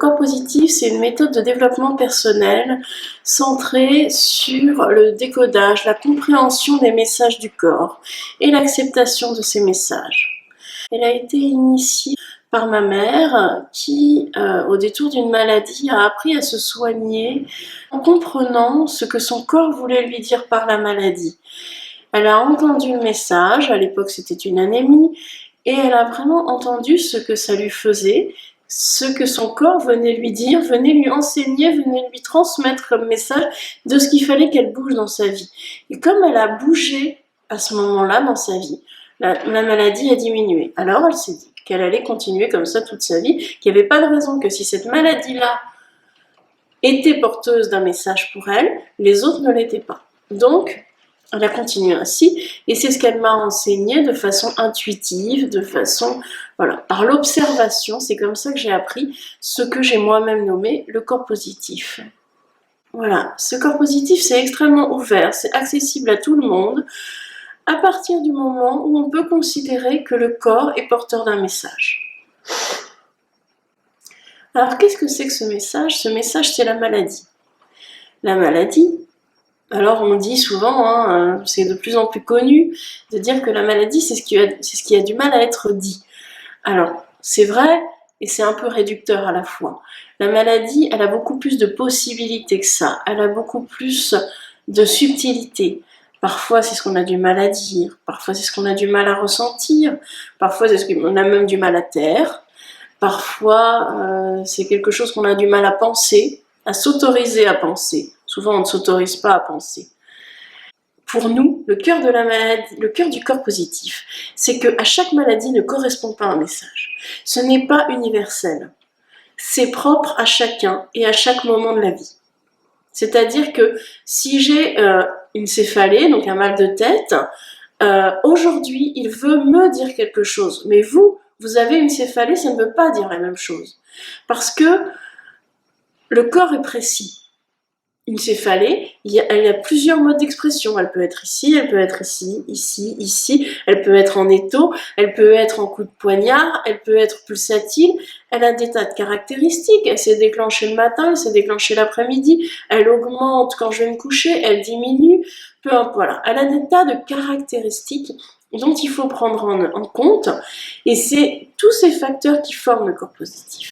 Corps positif, c'est une méthode de développement personnel centrée sur le décodage, la compréhension des messages du corps et l'acceptation de ces messages. Elle a été initiée par ma mère qui, au détour d'une maladie, a appris à se soigner en comprenant ce que son corps voulait lui dire par la maladie. Elle a entendu le message, à l'époque c'était une anémie, et elle a vraiment entendu ce que ça lui faisait, ce que son corps venait lui dire, venait lui enseigner, venait lui transmettre comme message de ce qu'il fallait qu'elle bouge dans sa vie. Et comme elle a bougé à ce moment-là dans sa vie, la maladie a diminué. Alors elle s'est dit qu'elle allait continuer comme ça toute sa vie, qu'il n'y avait pas de raison que si cette maladie-là était porteuse d'un message pour elle, les autres ne l'étaient pas. Donc, elle a continué ainsi, et c'est ce qu'elle m'a enseigné de façon intuitive, de façon, voilà, par l'observation. C'est comme ça que j'ai appris ce que j'ai moi-même nommé le corps positif. Voilà, ce corps positif, c'est extrêmement ouvert, c'est accessible à tout le monde, à partir du moment où on peut considérer que le corps est porteur d'un message. Alors, qu'est-ce que c'est que ce message? Ce message, c'est la maladie. La maladie, alors on dit souvent, c'est de plus en plus connu, de dire que la maladie, c'est ce qui a du mal à être dit. Alors, c'est vrai, et c'est un peu réducteur à la fois. La maladie, elle a beaucoup plus de possibilités que ça, elle a beaucoup plus de subtilité. Parfois, c'est ce qu'on a du mal à dire, parfois c'est ce qu'on a du mal à ressentir, parfois c'est ce qu'on a même du mal à taire, parfois c'est quelque chose qu'on a du mal à penser, à s'autoriser à penser. Souvent, on ne s'autorise pas à penser. Pour nous, le cœur de la maladie, le cœur du corps positif, c'est qu'à chaque maladie ne correspond pas un message. Ce n'est pas universel. C'est propre à chacun et à chaque moment de la vie. C'est-à-dire que si j'ai une céphalée, donc un mal de tête, aujourd'hui, il veut me dire quelque chose. Mais vous avez une céphalée, ça ne veut pas dire la même chose. Parce que le corps est précis. Une céphalée, il y a plusieurs modes d'expression. Elle peut être ici, elle peut être ici, ici, ici. Elle peut être en étau, elle peut être en coup de poignard, elle peut être pulsatile. Elle a des tas de caractéristiques. Elle s'est déclenchée le matin, elle s'est déclenchée l'après-midi. Elle augmente quand je vais me coucher, elle diminue. Peu importe, voilà. Elle a des tas de caractéristiques dont il faut prendre en compte. Et c'est tous ces facteurs qui forment le corps positif.